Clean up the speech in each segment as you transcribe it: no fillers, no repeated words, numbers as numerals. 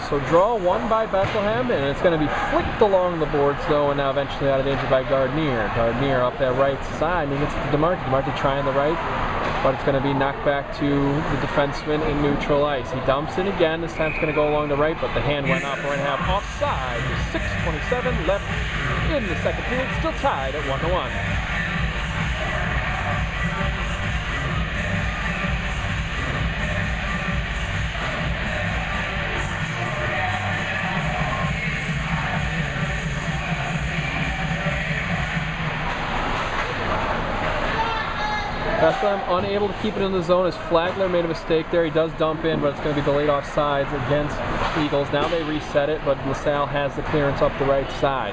So draw one by Bethlehem, and it's going to be flicked along the boards though, and now eventually out of danger by Gardner. Gardner up that right side, and he gets to DeMarte. DeMarte trying the right, but it's going to be knocked back to the defenseman in neutral ice. He dumps it again. This time it's going to go along the right, but the hand went up. We're going to have offside. 6:27 left in the second period. Still tied at 1-1. Bethlehem unable to keep it in the zone as Flagler made a mistake there. He does dump in, but it's going to be delayed offsides against Eagles. Now they reset it, but LaSalle has the clearance up the right side.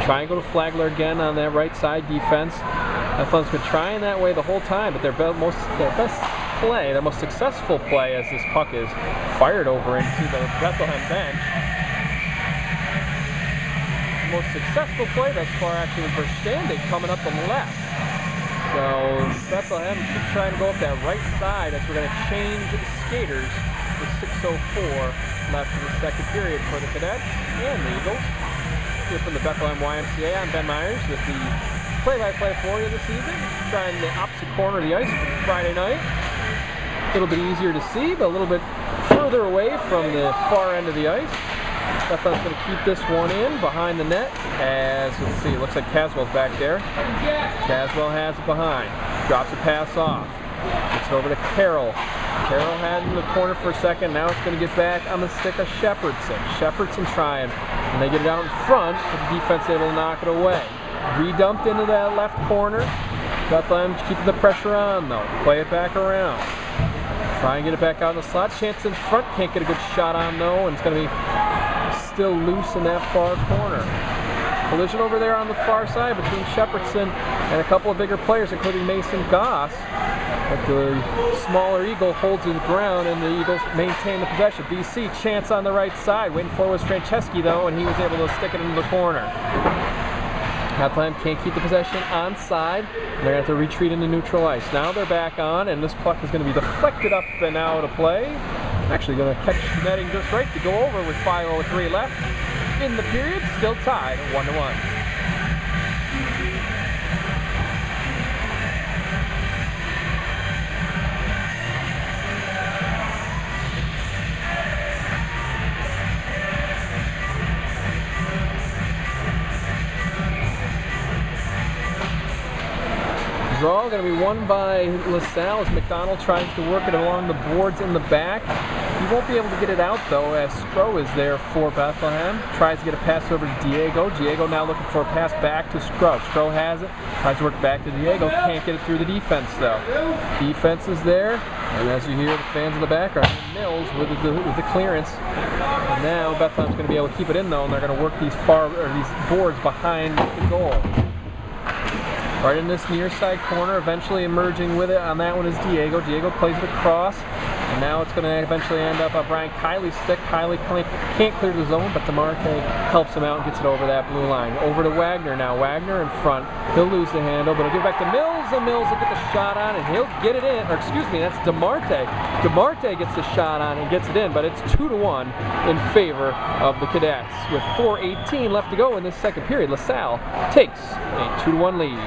Try and go to Flagler again on that right side defense. Bethlehem's been trying that way the whole time, but their best play, their most successful play as this puck is fired over into the Bethlehem bench. The most successful play thus far actually was Verstanden coming up the left. So Bethlehem keeps trying to go up that right side as we're going to change skaters with 6:04 left in the second period for the Cadets and the Eagles. Here from the Bethlehem YMCA, I'm Ben Myers with the play-by-play for you this evening. Trying the opposite corner of the ice for Friday night. A little bit easier to see, but a little bit further away from the far end of the ice. Bethlehem's going to keep this one in behind the net as, let's see, it looks like Caswell's back there. Caswell has it behind. Drops a pass off. Gets it over to Carroll. Carroll had it in the corner for a second. Now it's going to get back on the stick of Shepherdson. Shepherdson trying. And they get it out in front, but the defense is able to knock it away. Redumped into that left corner. Bethlehem keeping the pressure on though. Play it back around. Try and get it back out in the slot. Chance in front. Can't get a good shot on though, and it's going to be still loose in that far corner. Collision over there on the far side between Shepherdson and a couple of bigger players, including Mason Goss. But the smaller Eagle holds his ground, and the Eagles maintain the possession. BC, chance on the right side. Waiting for was Franceschi, though, and he was able to stick it into the corner. Bethlehem can't keep the possession onside. They're going to have to retreat into neutral ice. Now they're back on, and this puck is going to be deflected up and out of play. Actually going to catch the netting just right to go over with 5:03 left in the period. Still tied at 1-1. Draw going to be won by LaSalle as McDonald tries to work it along the boards in the back. He won't be able to get it out though as Stroh is there for Bethlehem. Tries to get a pass over to Diego. Diego now looking for a pass back to Stroh. Stroh has it. Tries to work back to Diego. Can't get it through the defense though. Defense is there. And as you hear the fans in the background, Mills with the clearance. And now Bethlehem's going to be able to keep it in though, and they're going to work these boards behind the goal. Right in this near side corner, eventually emerging with it on that one is Diego. Diego plays it across, and now it's going to eventually end up on Brian Kiley's stick. Kiley can't clear the zone, but DeMarte helps him out and gets it over that blue line. Over to Wagner now. Wagner in front. He'll lose the handle, but he'll give it back to Mills, and Mills will get the shot on, and he'll get it in. Or excuse me, that's DeMarte. DeMarte gets the shot on and gets it in, but it's 2-1 in favor of the Cadets. With 4:18 left to go in this second period, LaSalle takes a 2-1 lead.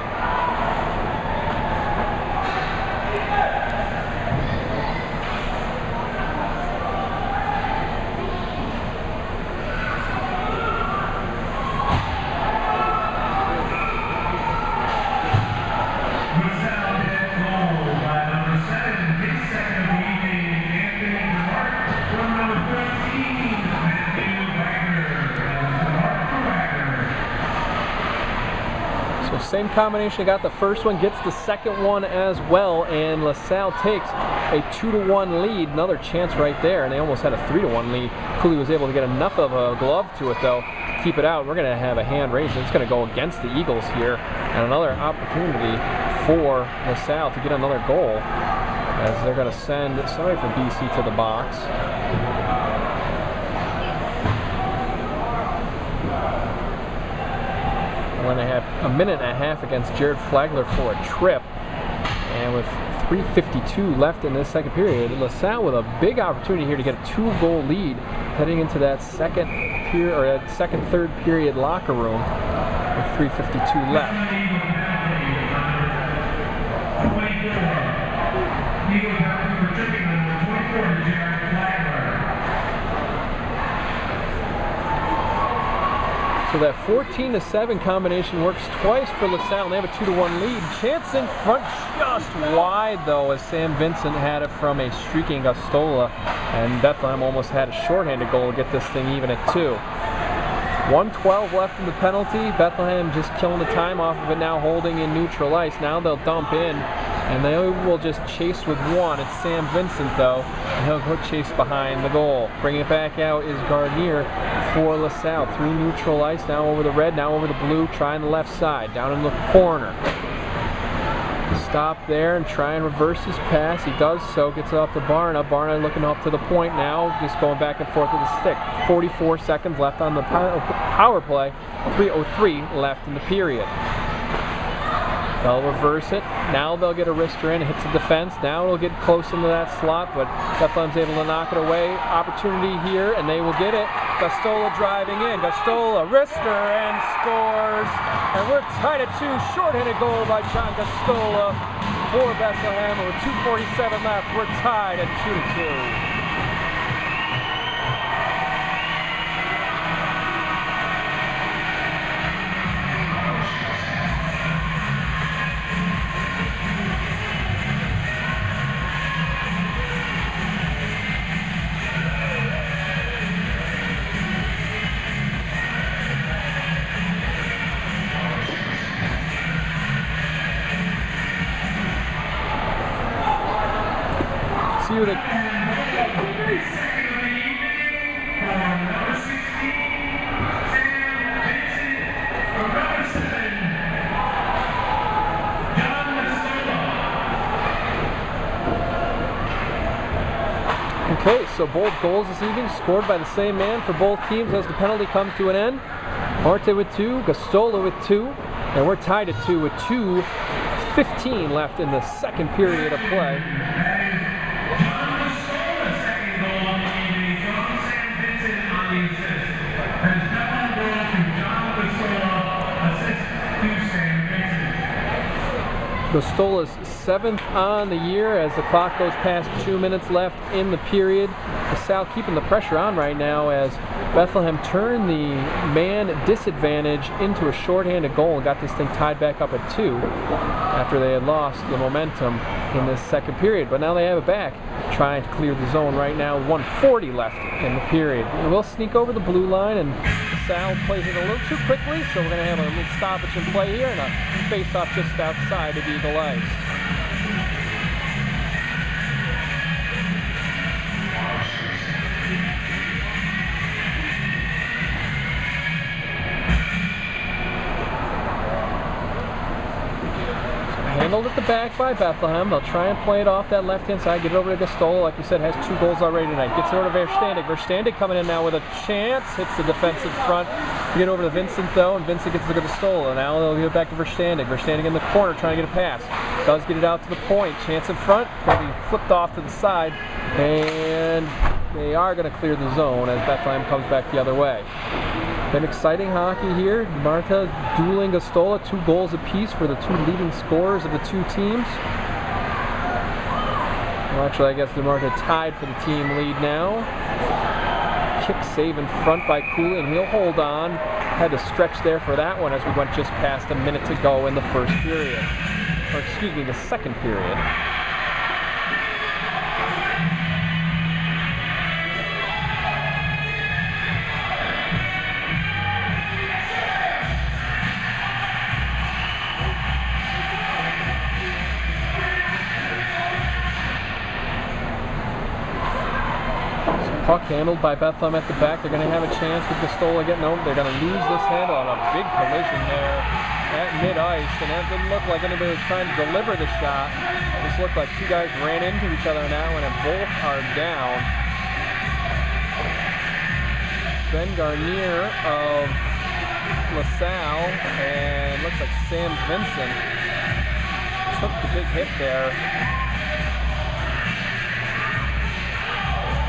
Same combination, got the first one, gets the second one as well, and LaSalle takes a 2-1 lead. Another chance right there, and they almost had a 3-1 lead. Cooley was able to get enough of a glove to it though to keep it out. We're going to have a hand raised. It's going to go against the Eagles here, and another opportunity for LaSalle to get another goal as they're going to send somebody from BC to the box. We're going to have a minute and a half against Jared Flagler for a trip. And with 3:52 left in this second period, LaSalle with a big opportunity here to get a 2-goal lead heading into that second period, or that second, third period locker room with 3:52 left. So that 14-7 combination works twice for LaSalle, and they have a 2-1 lead. Chance in front, just wide though, as Sam Vincent had it from a streaking Gustola, and Bethlehem almost had a shorthanded goal to get this thing even at 2. 1:12 left in the penalty. Bethlehem just killing the time off of it now, holding in neutral ice. Now they'll dump in, and they will just chase with one. It's Sam Vincent though, and he'll go chase behind the goal. Bringing it back out is Gardner for LaSalle. Through neutral ice, now over the red, now over the blue, trying the left side, down in the corner. Stop there and try and reverse his pass. He does so, gets it up to Barna. Barna looking up to the point now, just going back and forth with the stick. 44 seconds left on the power play. 3:03 left in the period. They'll reverse it. Now they'll get a wrister in, hits the defense. Now it'll get close into that slot, but Bethlehem's able to knock it away. Opportunity here, and they will get it. Gustola driving in. Gustola, wrister, and scores. And we're tied at 2. Short-handed goal by John Gustola for Bethlehem. With 2:47 left, we're tied at 2-2. See what Okay, so both goals this evening scored by the same man for both teams as the penalty comes to an end. Marte with 2, Gustola with 2, and we're tied at 2 with 2:15 left in the second period of play. Gustola's 7th on the year as the clock goes past 2 minutes left in the period. LaSalle keeping the pressure on right now as Bethlehem turned the man disadvantage into a shorthanded goal and got this thing tied back up at 2 after they had lost the momentum in this second period. But now they have it back, trying to clear the zone right now. 1:40 left in the period. We'll sneak over the blue line, and LaSalle plays it a little too quickly, so we're going to have a little stoppage in play here and a face-off just outside of Eagle Ice. Handled at the back by Bethlehem. They'll try and play it off that left-hand side, get it over to Gustola. Like we said, has 2 goals already tonight. Gets it over to Verstandig. Verstandig coming in now with a chance. Hits the defensive front. Get over to Vincent, though, and Vincent gets it to Gustola. Now they'll give it back to Verstandig. Verstandig in the corner trying to get a pass. Does get it out to the point. Chance in front. Going to be flipped off to the side. And they are going to clear the zone as Bethlehem comes back the other way. Been exciting hockey here. Marta dueling Gustola, 2 goals apiece for the 2 leading scorers of the 2 teams. Well, actually, I guess DeMarta tied for the team lead now. Kick save in front by Cooley, and he'll hold on. Had to stretch there for that one as we went just past a minute to go in the first period. Or excuse me, the second period. Puck handled by Bethlehem at the back. They're going to have a chance with Gustola getting over. They're going to lose this handle on a big collision there at mid-ice, and that didn't look like anybody was trying to deliver the shot. It just looked like 2 guys ran into each other now, and both are down. Ben Garnier of LaSalle, and looks like Sam Vincent took the big hit there.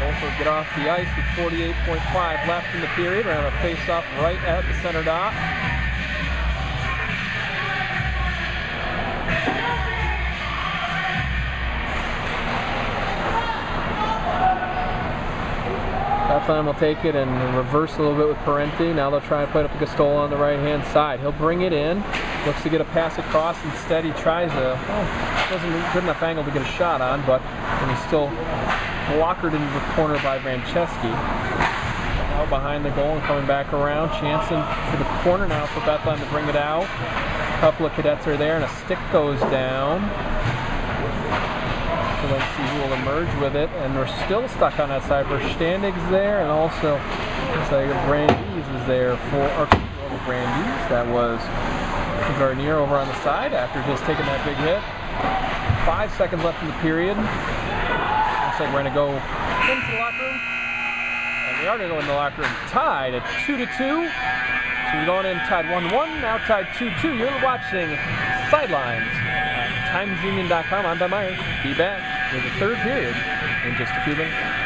Both will get off the ice with 48.5 left in the period. We're going to have a face-off right at the center dot. Bethlehem will take it and reverse a little bit with Parenti. Now they'll try and play it up to Gastola on the right-hand side. He'll bring it in. Looks to get a pass across. Instead, he tries a, wasn't a good enough angle to get a shot on, but he's still blockered into the corner by Franceschi. Now behind the goal and coming back around. Chanson to the corner now for Bethlehem to bring it out. A couple of cadets are there, and a stick goes down. So let's see who will emerge with it, and we're still stuck on that side. Verstandig's there, and also looks like Brandeis is there for Brandeis. That was Gardner over on the side after just taking that big hit. 5 seconds left in the period. Looks like we're going to go into the locker room, and we are going to go in the locker room tied at 2-2. So we're going in tied 1-1, now tied 2-2. You're watching Sidelines. TimesUnion.com. I'm Ben Myers. Be back with the third period in just a few minutes.